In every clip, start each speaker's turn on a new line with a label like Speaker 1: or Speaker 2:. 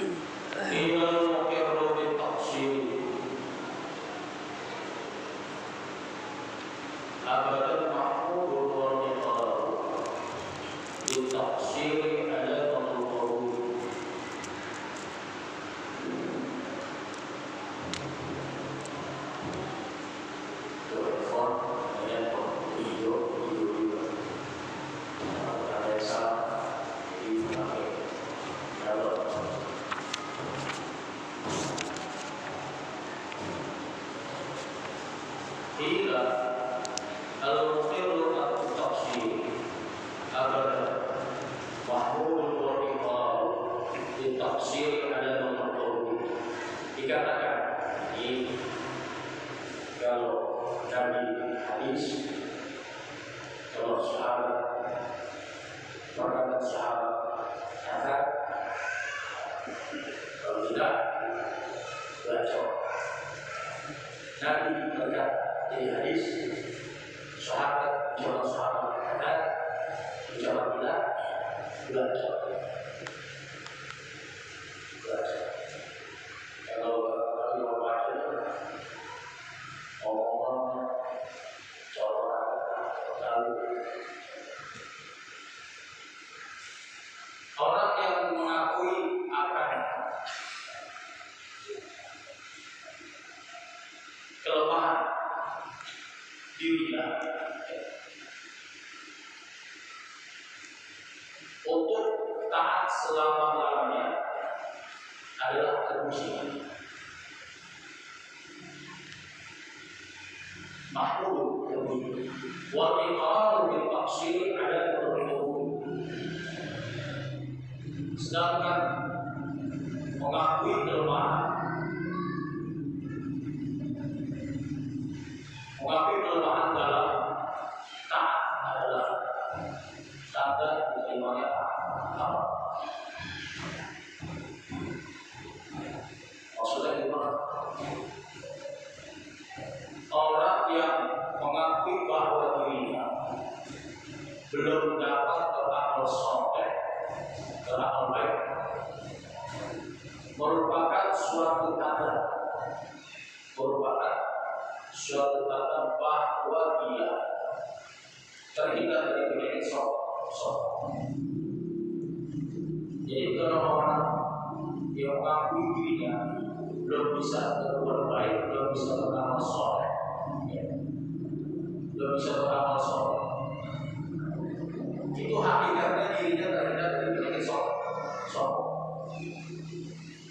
Speaker 1: Inal muqirru bitaqsir abadan mahmudun wa niqaru bitaqsir ala al-qawm. Ila al-muqirru at-taqsir abadan mahmudun wa niqaru bitaqsir ala al-qawm. Dikatakan ini kalau Nabi hadis, kalau sahabat perkataan sahabat kata, kalau tidak belajar. Nabi berkata di hadis, sahabat kalau sahabat kata, jawab tidak belajar. Kalau baca omongan coba lalu orang yang mengakui akan kelemahan dirinya untuk taat selama-lamanya adalah kemusikan. Mahmud wa iqraru bil taqsir ala al-qawm. Sedangkan mengakui kelemahan, dalam taat adalah tanda diterimanya amal. Maksudnya gimana? Orang yang mengakui bahwa dirinya belum dapat beramal soleh, beramal baik, merupakan suatu tanda bahwa dia terhindar dari penyakit sok. Jadi kalau orang yang mengakui dirinya belum bisa berbuat baik, belum bisa beramal soleh, itu hakikatnya dirinya terhindar dari penyakit sok.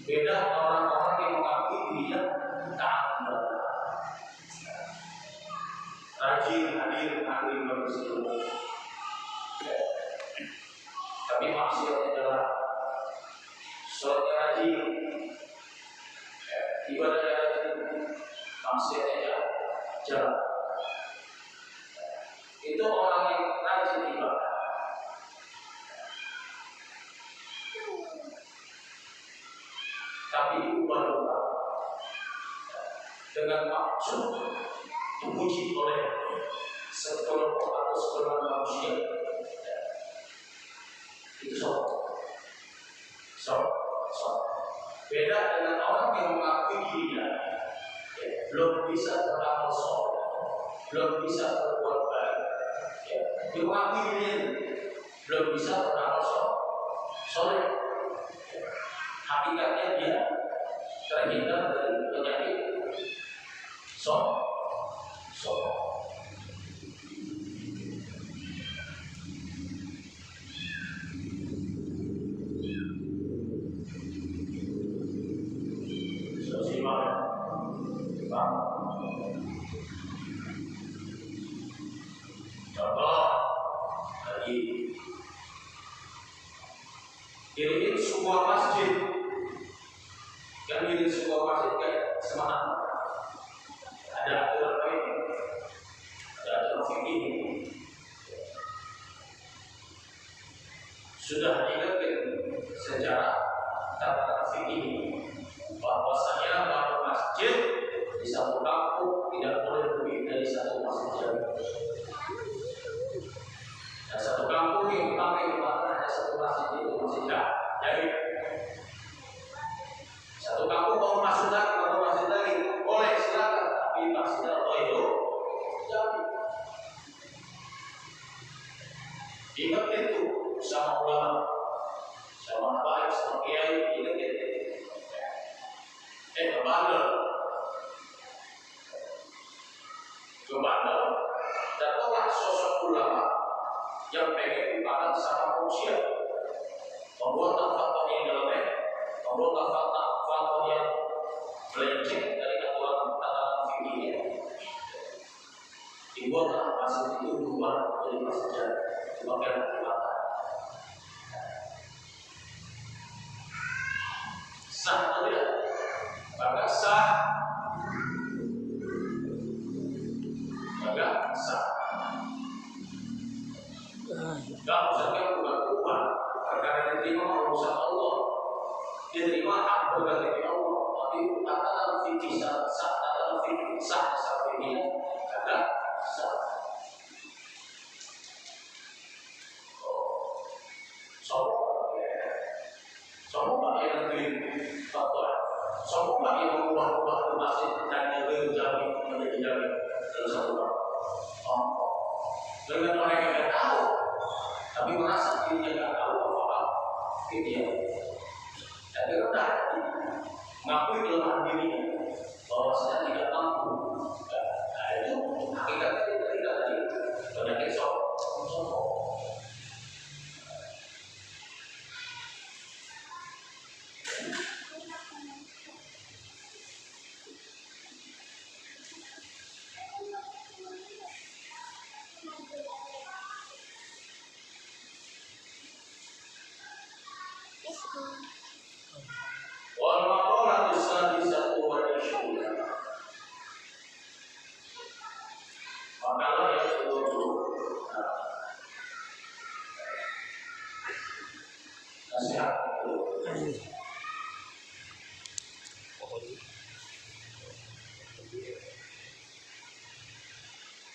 Speaker 1: Beda orang-orang yang mengakui dirinya taat, rajin, hadir bersiul, tapi maksudnya adalah sholatnya rajin, ibadahnya rajin, maksudnya jalan. Itu orang yang rajin ibadah. Tapi diubah-ubah dengan maksud dipuji oleh sekelompok atau sekelompok manusia. Itu sok. Beda dengan orang yang mengakui dirinya belum bisa beramal soleh, belum bisa berbuat baik. Dia mengakui dirinya belum bisa beramal soleh. Hakikatnya dia terhindar dari penyakit sok. Contoh lagi, diriin sebuah masjid, kan diriin sebuah masjid kayak semangat. Ada aturan baik, ada aturan fikih. Sudah diingatkan secara tataran fikih bahwasanya bahwa masjid di satu kampung tidak boleh lebih dari satu masjid. Dan satu kampung yang pakai di mana ada satu masjid itu masjid. Jadi Ingat itu sama ulama, sama baik, sama kiai, ingat itu. Kebandel, datanglah sosok ulama yang pengen dipandang sama manusia, membuat fakta yang jelek, membuat fakta yang melenceng dari aturan fikih, dibuat masjid itu berubah menjadi masjid dipakai ibadah. Sah atau tidak? Maka sah, Gak usah yang bukan perkara diterima urusan Allah, diterima hak berganti Allah. Tapi katakan fikih sah, katakan fikih sah, fikihnya agak sah. Semua yang negeri fatwa, semua yang mengubah-ubah ke masjid dan yang menjadi dalam satu orang. Dengan orang yang tidak tahu, tapi merasa dirinya tidak tahu apa-apa, gitu ya. Tapi rendah hati, mengakui kelemahan dirinya, bahwa saya tidak mampu. Nah itu hakikatnya tidak tadi penyakit sombong.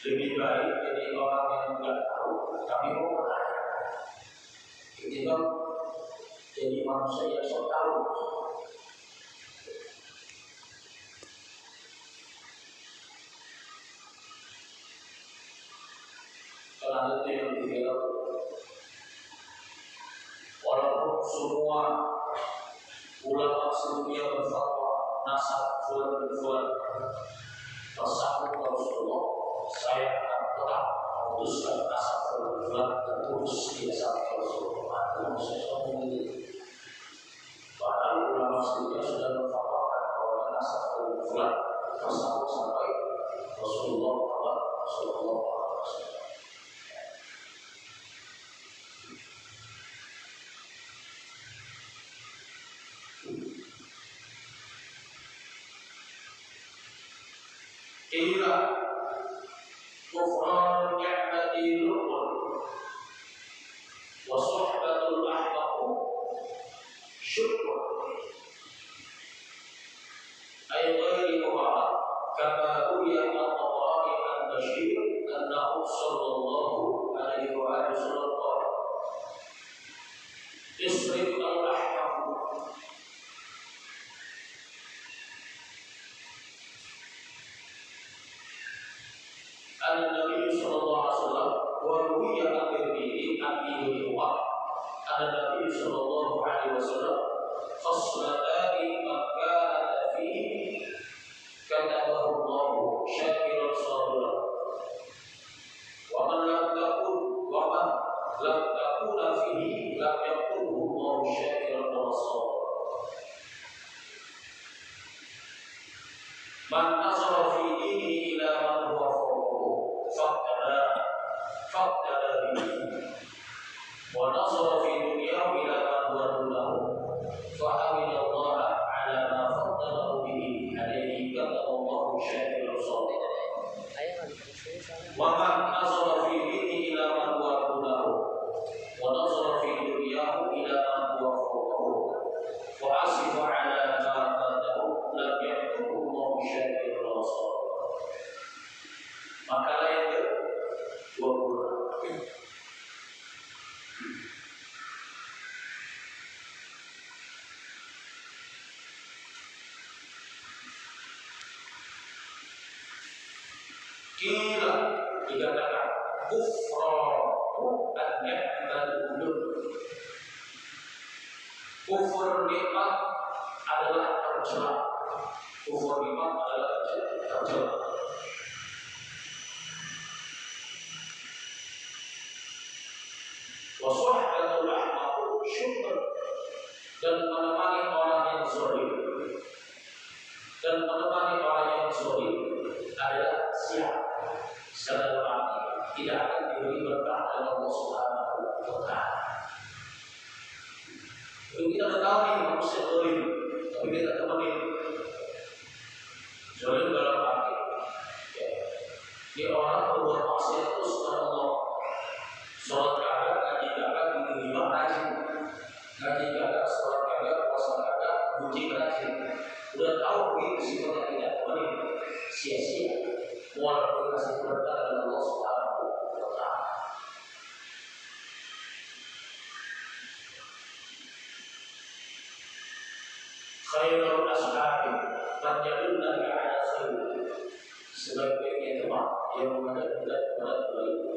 Speaker 1: Lebih baik jadi orang yang tidak tahu tapi mau bertanya, ketimbang jadi manusia yang sok tahu. Kalau itu yang dikira, walaupun semua ulama sedunia berfatwa nasab fulan tersambung ke Rasulullah, saya akan tetap memutuskan nasab fulan terputus di nasab Rasulullah. Padahal ulama sedunia sudah berfatwakan bahwa nasab fulan tersambung sampai Rasulullah Sallallahu Alaihi Wasallam. Inilah kufran ni'matil lukun wa suhbatul ahbaqu syukur ayat mubarak kama uya al-Qur'an al-Bashir annahu sallallahu alaihi wa sallam isrif al-ahbaqu An-Nabi sallallahu alaihi wasallam wa ruwiya at-Tirmidzi an-Nabi sallallahu alaihi wasallam faslatani makana fihi katabahu Allah syakiran sabiran wa man lam takuna fihi lam yaktubuhu Allah syakiran sabiran man nazara fi dinihi ila man huwa faqtada bihi wa nazara fi dunyahu ila man huwa dunahu fa hamidallah ala ma faqadahu bihi alayhi kataballahu syakiran sabiran wa man nazara fi dinihi ila man huwa dunahu wa nazara fi dunyahu ila man huwa fawqahu wa asifa ala ma faqadahu lam yaktubu Allah syakiran sabiran kufur nikmat adalah tercela. Kufur nikmat adalah tercela. Waswahdatul ahmaqu syukur, dan menemani orang yang zalim, dan menemani orang yang zalim adalah siap. Secara berarti tidak akan diberi berkah oleh Allah Subhanahu wa Ta'ala. Kita sudah tahu nih manusia zalim, tapi kita temani zalim dalam arti dia orang berbuat maksiat terus kepada Allah. Sholat kagak, ngaji kagak, ghibah rajin, ngaji kagak, sholat kagak, puasa kagak, puji rajin. Udah tahu begitu sifatnya tidak temani, sia-sia. Walaupun kasih berkah dari Allah Subhanahu wa Ta'ala. Khairul ashabi fadluna ala khair, sebaik-baiknya teman yang mengajak kita kepada kebaikan.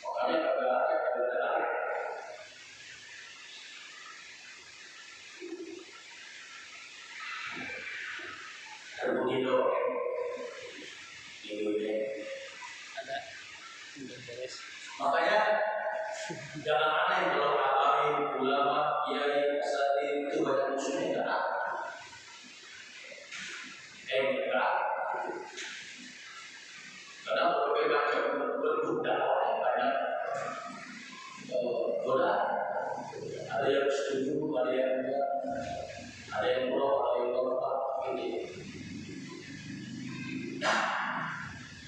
Speaker 1: Makanya kagak ada berbunyi doa di dunia.
Speaker 2: Ada udah beres.
Speaker 1: Makanya jangan aneh kalau alim, ulama, kiai, asatidz itu banyak musuhnya enggak. Enggak. Karena berbagai macam bentuk dakwah yang banyak godaan. Ada yang setuju, ada yang enggak, ada yang pro, ada yang kontra, gitu.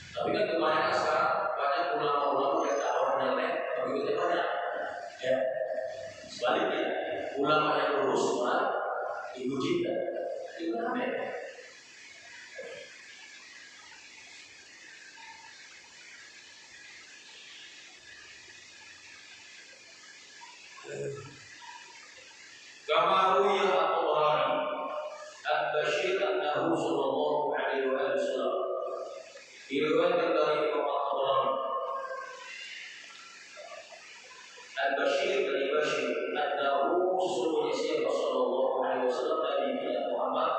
Speaker 1: Tapi kan kebanyakan sekarang banyak ulama-ulama yang dakwahnya lain, pengikutnya banyak. Ya, sebaliknya ulama yang lurus malah dipuji dan dikatakan. Kama ruya at-Tabarani Al-Bashir annahu sallallahu alaihi wasallam diriwayatkan dari Imam At-Tabarani Al-Bashir dari Bashir annahu sesungguhnya sallallahu alaihi wasallam dari Nabi Muhammad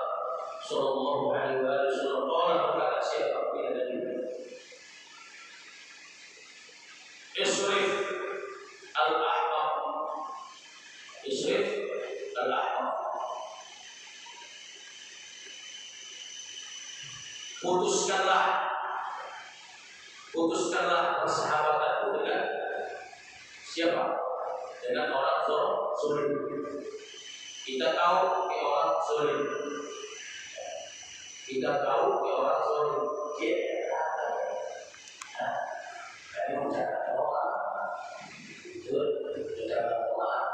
Speaker 1: sallallahu alaihi wasallam berkata, siapa bila dari Isrif al-ahmar, Isrif al-ahmar, putuskanlah persahabatanku dengan siapa? Dengan orang zalim. Kita tahu ke orang zalim. Kita tahu ke orang zalim. Ini menjaga orang. Itu menjaga orang.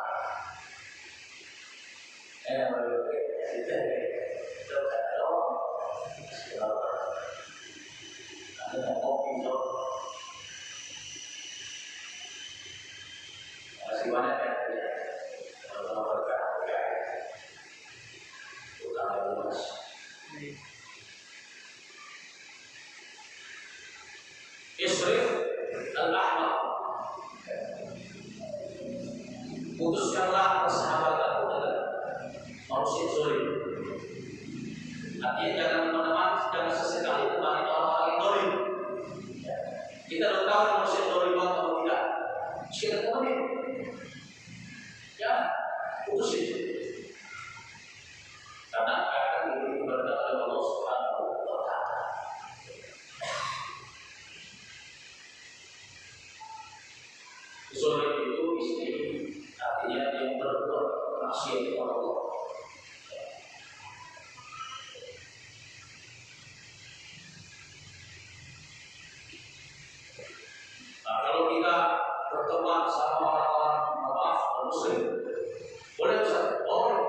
Speaker 1: Masih banyak yang Isrif al-ahmar, putuskanlah persahabatanmu dengan manusia zalim. Artinya jangan sesekali temani orang-orang yang zalim. Kita sudah tahu manusia zalim atau tidak. Kita temani. Ya, putusin. Karena akan diberi keberkahan oleh Allah Subhanahu wa Ta'ala. Zalim itu istri, artinya yang berbuat maksiat kepada Allah. Nah, kalau kita berteman sama orang-orang maaf muslim, boleh Ustaz? Boleh.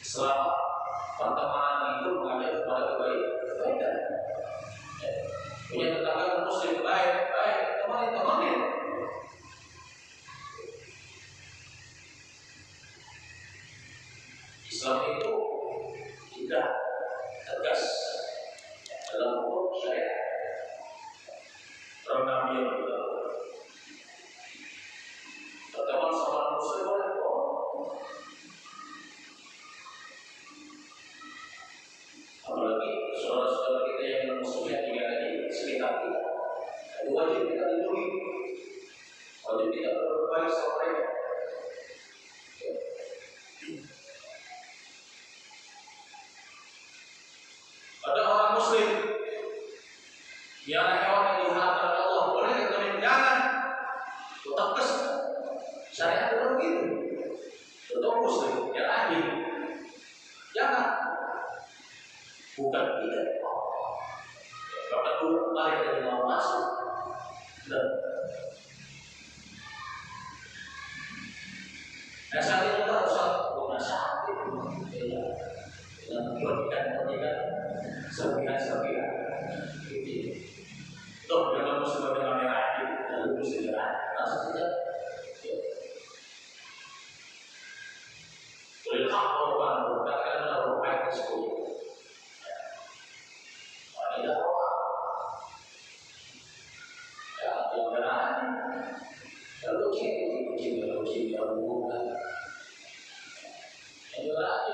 Speaker 1: Selama pertemanan itu mengajak kepada kebaikan. Punya tetangga muslim baik, temani. Islam itu tidak tegas dalam hukum Itu wajib kita lindungi, wajib kita berbuat baik sama mereka. Ada orang Muslim, dia hewan yang diharamkan oleh Allah, boleh kita jangan, tetap kes. Saya tidak begitu. Tetap Muslim, dia adil, jangan. Bukan tidak. Kalau dulu mereka tidak mau masuk, dan saat itu kita harus menasihat, dengan memberikan serpihan-serpihan. Toh dalam musibah dengan yang adil, dalam musibah langsung saja. Boleh hak korban berkatakan dalam ayat tersebut. Tidak apa, ya yang benar. Lalu kita hubungan. Yang benar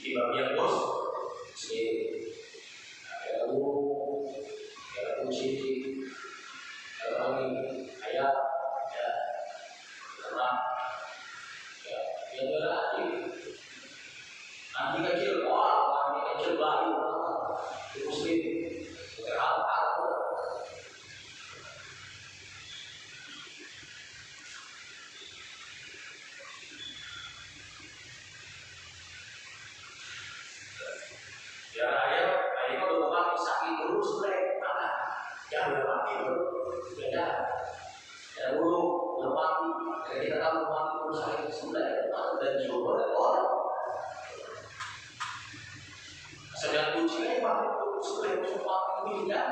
Speaker 1: di bagian bos, lalu kunci, lalu ayat, ya, terang, ya, yang berarti nanti kecil, nanti kecil bayi, muslim, berhal-hal. Ya ayat itu bukan sakit terus mereka, jangan mati terus, beda. Ya dulu mati, kita tahu mati terus sakit sebelah, dan juga ada orang. Sedang kucingnya mati terus sebelah mati ini ya.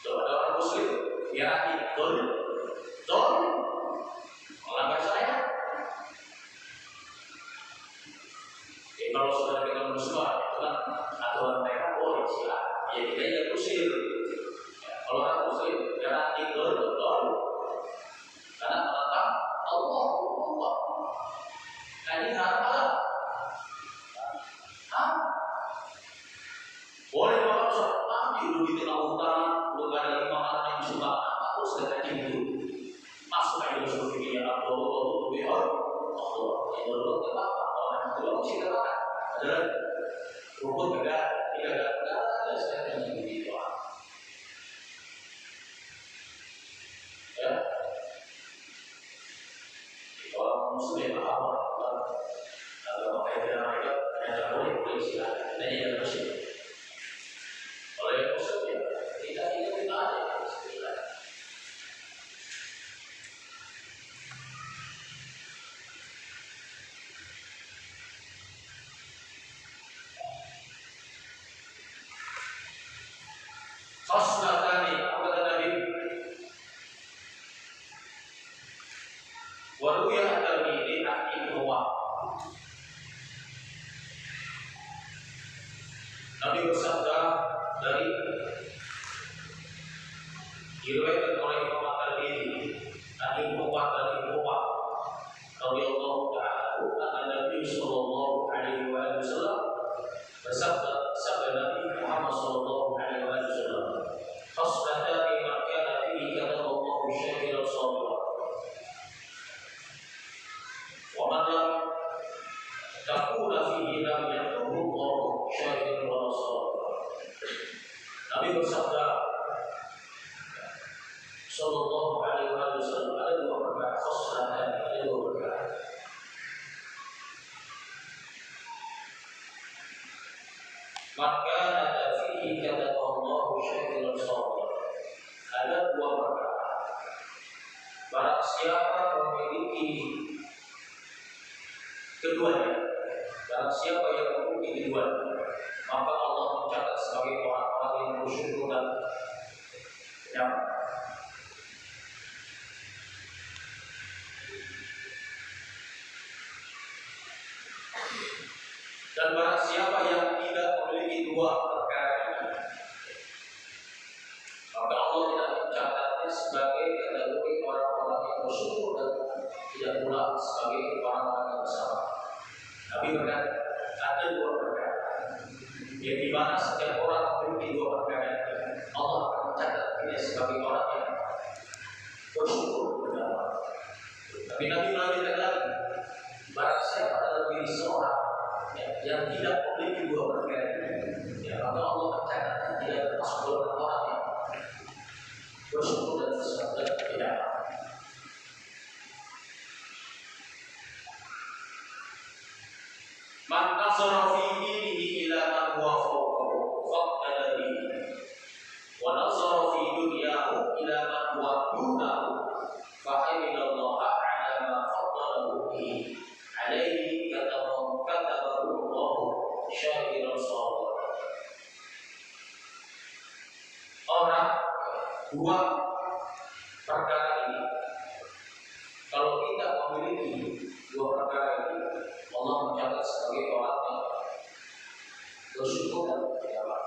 Speaker 1: Orang Muslim, dia ikut, melanggar saya. Kalau saudara kita bersuara, itu kan aturan mereka boleh silakan. Ya kita yang usir. Kalau orang Muslim, dia ikut, karena menentang Allah. Ini haram. Boleh kalau tapi udah di tengah hutan, udah ada makanan yang suka apa terus kita itu masuk aja masuk ke dia atau biar yang dulu kita apa itu sih kita adalah rukun tidak ada saya yang begitu ya orang Muslim apa kalau mereka yang boleh silakan dan yang bersih oleh Muslim tidak ada Khoslatani kata Nabi waruya dari akhiruwa Nabi bersabda dari diriwayatkan oleh Imam At-Tirmidzi akhiruwa dari Umar radhiyallahu ta'ala anna Nabi sallallahu alaihi wasallam bersabda sabda Nabi Muhammad sallallahu alaihi wasallam khoslatani man kana fihi kataballahu syakiran sabira wa man lam takuna fihi lam yakunu Allahu syakiran wa sabira. Nabi bersabda sallallahu alaihi wasallam ada dua perkara khoslatani, ada dua perkara. Maka ada fihi kata Allah syakiran sabir. Ada dua perkara. Barang siapa memiliki keduanya, barang siapa yang memiliki keduanya, maka Allah mencatat sebagai orang-orang yang bersyukur dan nyaman. Dan barang siapa yang tidak memiliki dua perkara ini, maka Allah tidak mencatatnya sebagai Ya, di mana setiap orang memiliki dua perkara ini, Allah akan mencatat dia sebagai orang yang bersyukur kepada Allah. Tapi Nabi melanjutkan lagi, barang siapa dalam diri seorang yang tidak memiliki dua perkara ini, ya, maka Allah mencatat dia termasuk golongan orang yang bersyukur dan bersyukur tidak. Man nasara fi dinihi ila man huwa fawqahu faqala bihi wa nasara fi dunyahu ila man huwa dunahu fa hamidallaha ala ma faddalahu bihi alaihi katabahu Allah syakiran sabar. Orang dua perkara ini, kalau kita memiliki dua perkara ini, Allah mencatat sebagai orang yang bersyukur dan berdoa.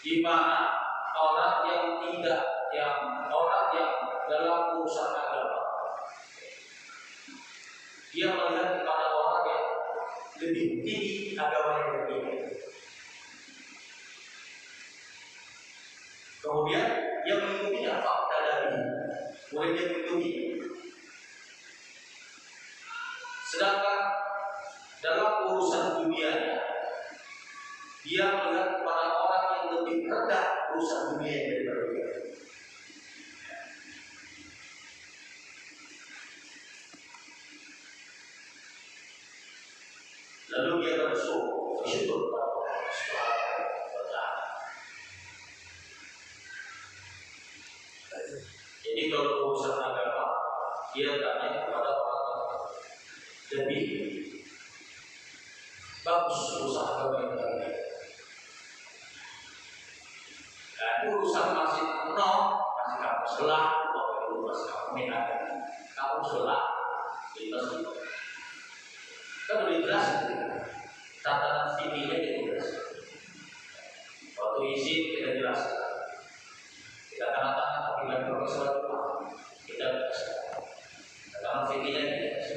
Speaker 1: Di mana orang yang orang yang dalam urusan agama, dia melihat kepada orang yang lebih tinggi agamanya dari dia. Kemudian dia mengikutinya fakta dari, boleh dia mengikuti. Sedangkan dalam urusan dunianya, dia melihat kepada orang yang lebih rendah urusan dunia daripada dia. Lalu dia bersyukur kepada Allah Subhanahu wa Ta'ala. Jadi kalau urusan agama, dia tanya kepada orang yang lebih bagus urusan agama yang tadi. Dan urusan masih masih kamu selah, masih kamu minat, kamu selah, itu sih. Kan udah jelas, tatanan fikihnya jelas. Waktu izin kita jelas, kita tanda tangan tapi nggak profesor kita jelas. Tatanan fikihnya jelas.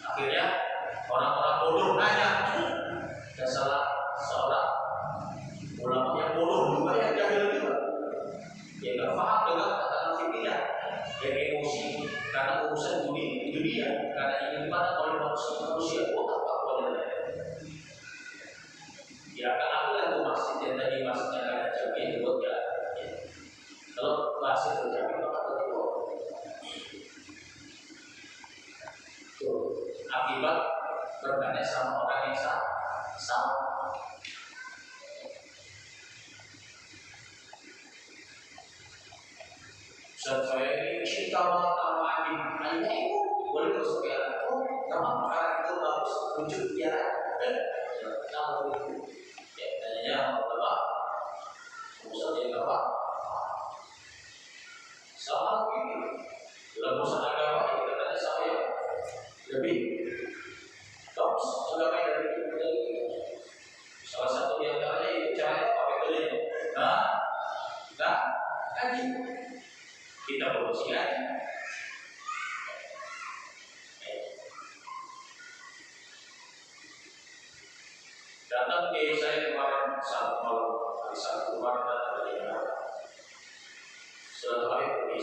Speaker 1: Akhirnya orang-orang bodoh nanya, dan salah seorang ulama yang bodoh juga yang jahil juga, dia nggak paham dengan tatanan fikihnya, yang emosi karena urusan dunia, karena ingin dipada oleh manusia, otak boleh. Ya kan aku yang tuh masjid yang tadi masjidnya nggak ada jamin buat ya. Kalau masjid terjamin maka betul. Tuh akibat bertanya sama orang yang sama. Saya ini cinta banget sama anjingnya itu boleh terus biar memang makanan itu harus wujud biar kalau itu ya tanya apa urusannya apa sama ini dalam urusan agama kita tanya sama ya lebih bagus agama dari salah satu yang antaranya itu caranya pakai telinga kaji kita produksi aja. Datang ke saya kemarin saat malam hari Sabtu kemarin datang dari Jakarta. Setelah hari pergi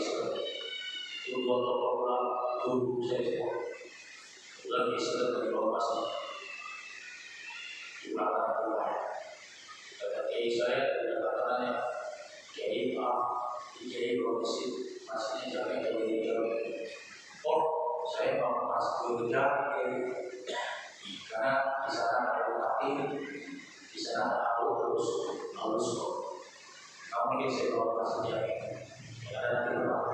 Speaker 1: itu dua tokoh pulang guru saya semua. Lagi sedang dari bawah masjid di belakang rumah. Kata kiai saya tidak katanya kiai maaf, kiai profesi masihnya jangan jauh-jauh. Oh, saya mau masuk jauh karena di sana ada aktif, di sana ada halus. Kamu ini saya bawa masuk jauh. Ada nanti berapa?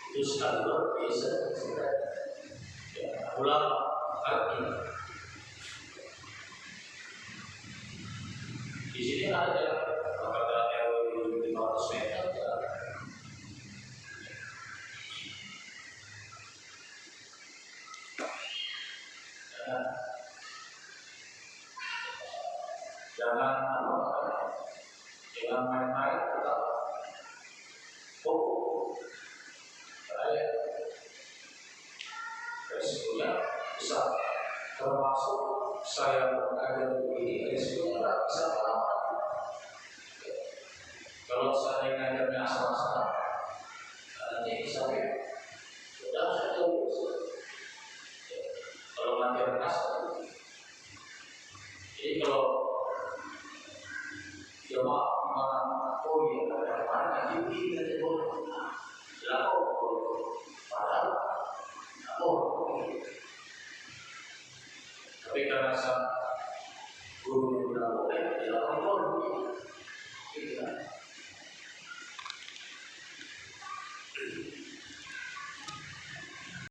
Speaker 1: Itu sekali biasa sudah. Ya, pulang arti. Di sini ada kata RW 500 meter. Jangan main-main tetap fokus. Saya resikonya besar, termasuk saya mengajar begini, resiko nggak bisa paham. Kalau saya ngajarnya asal-asalan, nanti bisa sudah saya tahu. Kalau ngajar asal, jadi kalau jemaah gimana? Oh iya, ada mana jadi dari orang lalu padahal tapi karena